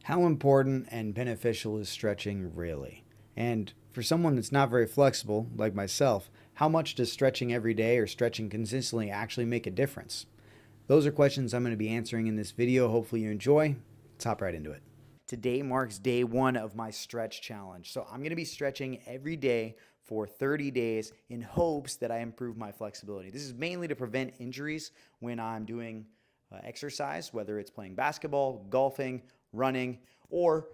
How important and beneficial is stretching really? And for someone that's not very flexible, like myself, how much does stretching every day or stretching consistently actually make a difference? Those are questions I'm going to be answering in this video. Hopefully, you enjoy. Let's hop right into it. Today marks day one of my stretch challenge. So, I'm going to be stretching every day for 30 days in hopes that I improve my flexibility. This is mainly to prevent injuries when I'm doing exercise, whether it's playing basketball, golfing, running, or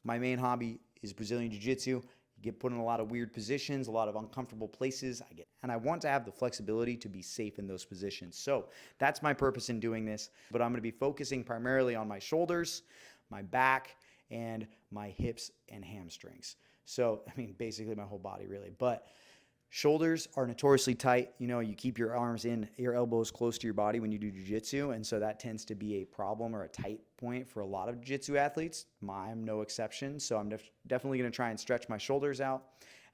my main hobby is Brazilian Jiu Jitsu. You get put in a lot of weird positions, a lot of uncomfortable places. And I want to have the flexibility to be safe in those positions. So that's my purpose in doing this. But I'm going to be focusing primarily on my shoulders, my back, and my hips and hamstrings. So, I mean, basically my whole body, really. But shoulders are notoriously tight. You know, you keep your arms in, your elbows close to your body when you do jiu-jitsu, and so that tends to be a problem or a tight point for a lot of jiu-jitsu athletes. I'm no exception, so I'm definitely going to try and stretch my shoulders out.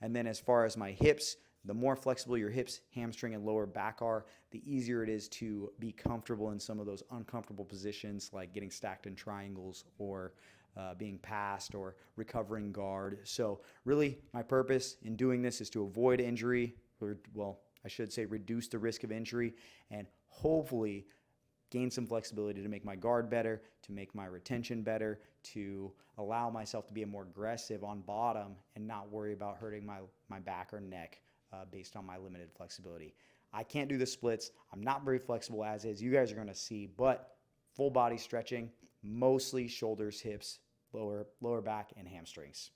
And then as far as my hips, the more flexible your hips, hamstring, and lower back are, the easier it is to be comfortable in some of those uncomfortable positions like getting stacked in triangles or being passed or recovering guard. So really my purpose in doing this is to avoid injury, or well, I should say reduce the risk of injury, and hopefully gain some flexibility to make my guard better, to make my retention better, to allow myself to be more aggressive on bottom and not worry about hurting my back or neck based on my limited flexibility. I can't do the splits. I'm not very flexible as is. You guys are going to see, but full body stretching, mostly shoulders, hips, lower back, and hamstrings.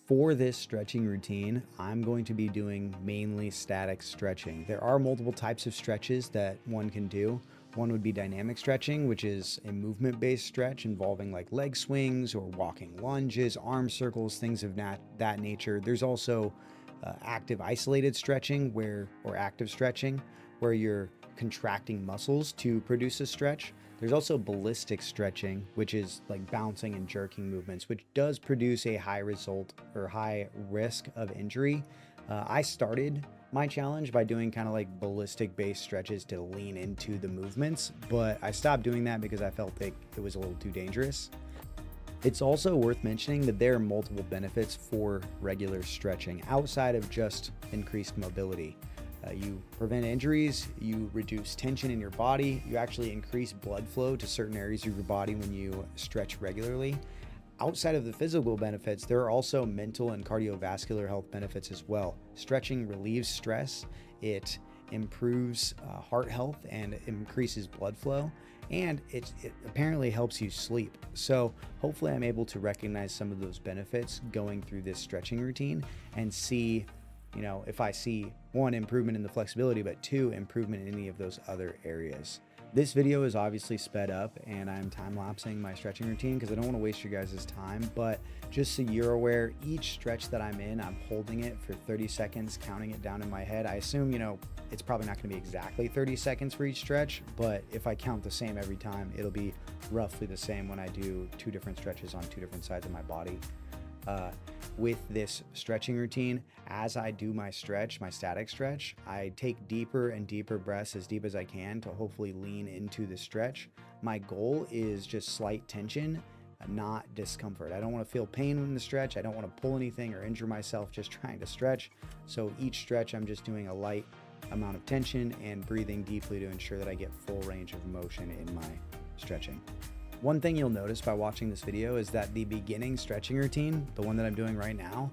For this stretching routine, I'm going to be doing mainly static stretching. There are multiple types of stretches that one can do. One would be dynamic stretching, which is a movement-based stretch involving like leg swings or walking lunges, arm circles, things of that nature. There's also active isolated stretching or active stretching where you're contracting muscles to produce a stretch. There's also ballistic stretching, which is like bouncing and jerking movements, which does produce a high result or high risk of injury. I started my challenge by doing kind of like ballistic based stretches to lean into the movements, but I stopped doing that because I felt like it was a little too dangerous. It's also worth mentioning that there are multiple benefits for regular stretching outside of just increased mobility. You prevent injuries, you reduce tension in your body, you actually increase blood flow to certain areas of your body when you stretch regularly. Outside of the physical benefits, there are also mental and cardiovascular health benefits as well. Stretching relieves stress, it improves heart health and increases blood flow, and it apparently helps you sleep. So hopefully I'm able to recognize some of those benefits going through this stretching routine and see, you know, if I see one, improvement in the flexibility, but two, improvement in any of those other areas. This video is obviously sped up and I'm time-lapsing my stretching routine because I don't want to waste your guys' time, but just so you're aware, each stretch that I'm in, I'm holding it for 30 seconds, counting it down in my head. I assume, you know, it's probably not going to be exactly 30 seconds for each stretch, but if I count the same every time, it'll be roughly the same when I do two different stretches on two different sides of my body. With this stretching routine, as I do my stretch, my static stretch, I take deeper and deeper breaths, as deep as I can, to hopefully lean into the stretch. My goal is just slight tension, not discomfort. I don't want to feel pain in the stretch. I don't want to pull anything or injure myself just trying to stretch. So each stretch, I'm just doing a light amount of tension and breathing deeply to ensure that I get full range of motion in my stretching. One thing you'll notice by watching this video is that the beginning stretching routine, the one that I'm doing right now,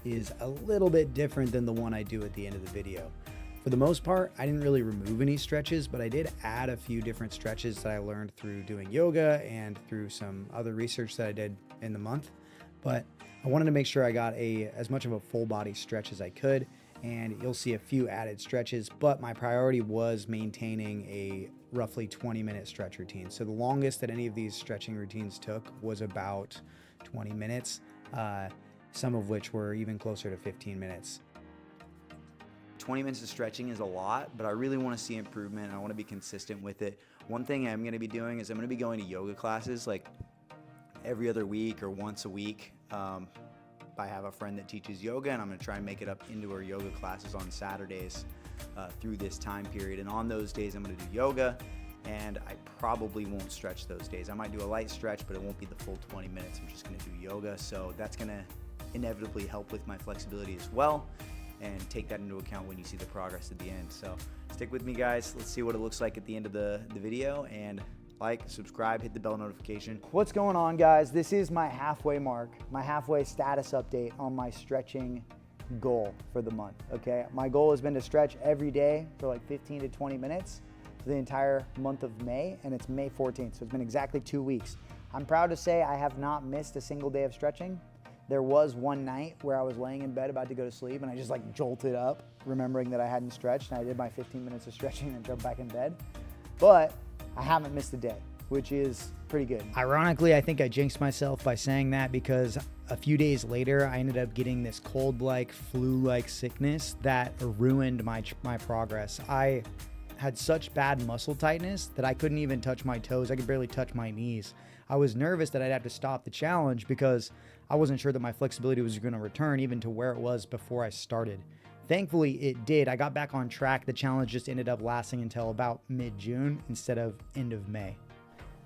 is a little bit different than the one I do at the end of the video. For the most part, I didn't really remove any stretches, but I did add a few different stretches that I learned through doing yoga and through some other research that I did in the month. But I wanted to make sure I got as much of a full body stretch as I could, and you'll see a few added stretches, but my priority was maintaining a roughly 20-minute stretch routine. So the longest that any of these stretching routines took was about 20 minutes, some of which were even closer to 15 minutes. 20 minutes of stretching is a lot, but I really want to see improvement and I want to be consistent with it. One thing I'm going to be doing is I'm going to be going to yoga classes like every other week or once a week. I have a friend that teaches yoga, and I'm going to try and make it up into our yoga classes on Saturdays through this time period. And on those days, I'm going to do yoga. and I probably won't stretch those days. I might do a light stretch, but it won't be the full 20 minutes. I'm just gonna do yoga, so that's gonna inevitably help with my flexibility as well, and take that into account when you see the progress at the end. So stick with me, guys. Let's see what it looks like at the end of the video, and like, subscribe, hit the bell notification. What's going on, guys? This is my halfway mark, my halfway status update on my stretching goal for the month, okay? My goal has been to stretch every day for like 15 to 20 minutes for the entire month of May, and it's May 14th, so it's been exactly 2 weeks. I'm proud to say I have not missed a single day of stretching. There was one night where I was laying in bed about to go to sleep, and I just like jolted up, remembering that I hadn't stretched, and I did my 15 minutes of stretching and jumped back in bed. But I haven't missed a day, which is pretty good. Ironically, I think I jinxed myself by saying that, because a few days later, I ended up getting this cold-like, flu-like sickness that ruined my progress. I had such bad muscle tightness that I couldn't even touch my toes. I could barely touch my knees. I was nervous that I'd have to stop the challenge because I wasn't sure that my flexibility was going to return even to where it was before I started. Thankfully, it did. I got back on track. The challenge just ended up lasting until about mid-June instead of end of May.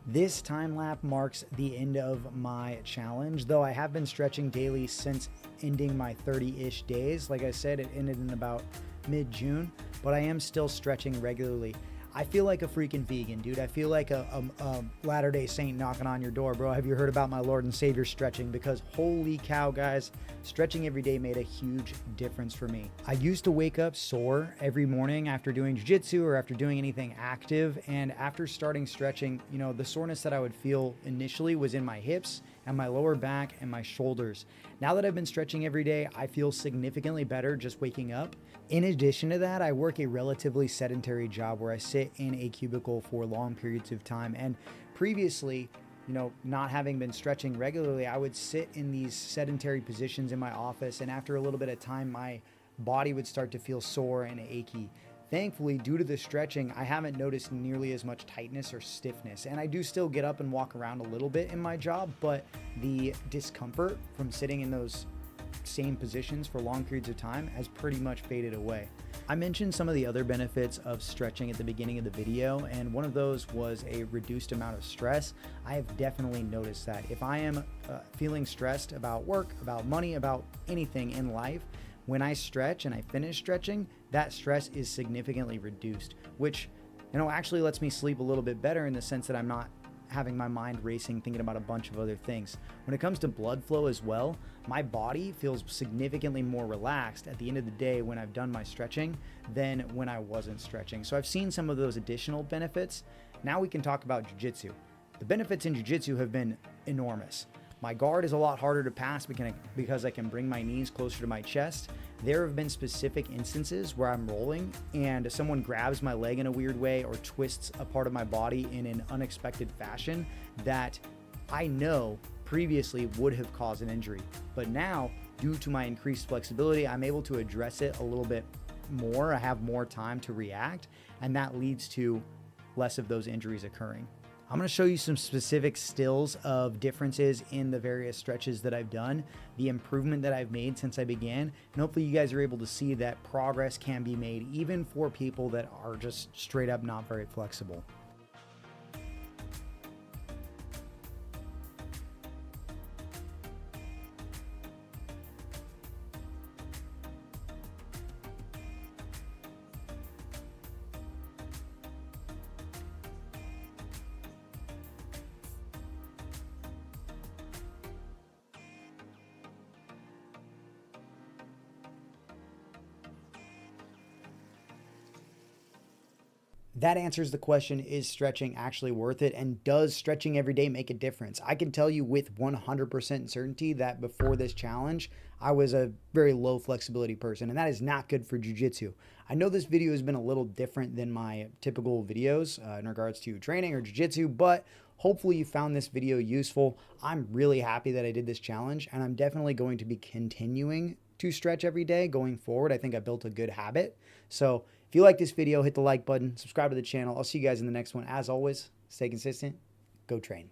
This time lapse marks the end of my challenge, though I have been stretching daily since ending my 30-ish days. Like I said, it ended in about mid-June, but I am still stretching regularly. I feel like a freaking vegan, dude. I feel like a Latter-day Saint knocking on your door, bro. Have you heard about my Lord and Savior stretching? Because holy cow, guys, stretching every day made a huge difference for me. I used to wake up sore every morning after doing jiu-jitsu or after doing anything active. And after starting stretching, you know, the soreness that I would feel initially was in my hips and my lower back and my shoulders. Now that I've been stretching every day, I feel significantly better just waking up. In addition to that, I work a relatively sedentary job where I sit in a cubicle for long periods of time. And previously, you know, not having been stretching regularly, I would sit in these sedentary positions in my office, and after a little bit of time, my body would start to feel sore and achy. Thankfully, due to the stretching, I haven't noticed nearly as much tightness or stiffness. And I do still get up and walk around a little bit in my job, but the discomfort from sitting in those same positions for long periods of time has pretty much faded away. I mentioned some of the other benefits of stretching at the beginning of the video, and one of those was a reduced amount of stress. I have definitely noticed that if I am feeling stressed about work, about money, about anything in life, when I stretch and I finish stretching, that stress is significantly reduced, which, you know, actually lets me sleep a little bit better in the sense that I'm not having my mind racing, thinking about a bunch of other things. When it comes to blood flow as well, my body feels significantly more relaxed at the end of the day when I've done my stretching than when I wasn't stretching. So I've seen some of those additional benefits. Now we can talk about jiu-jitsu. The benefits in jiu-jitsu have been enormous. My guard is a lot harder to pass because I can bring my knees closer to my chest. There have been specific instances where I'm rolling and someone grabs my leg in a weird way or twists a part of my body in an unexpected fashion that I know previously would have caused an injury. But now, due to my increased flexibility, I'm able to address it a little bit more. I have more time to react, and that leads to less of those injuries occurring. I'm going to show you some specific stills of differences in the various stretches that I've done, the improvement that I've made since I began, and hopefully you guys are able to see that progress can be made even for people that are just straight up not very flexible. That answers the question, is stretching actually worth it? And does stretching every day make a difference? I can tell you with 100% certainty that before this challenge, I was a very low flexibility person, and that is not good for jiu-jitsu. I know this video has been a little different than my typical videos in regards to training or jiu-jitsu, but hopefully you found this video useful. I'm really happy that I did this challenge, and I'm definitely going to be continuing to stretch every day going forward. I think I built a good habit. So if you like this video, hit the like button, subscribe to the channel. I'll see you guys in the next one. As always, stay consistent, go train.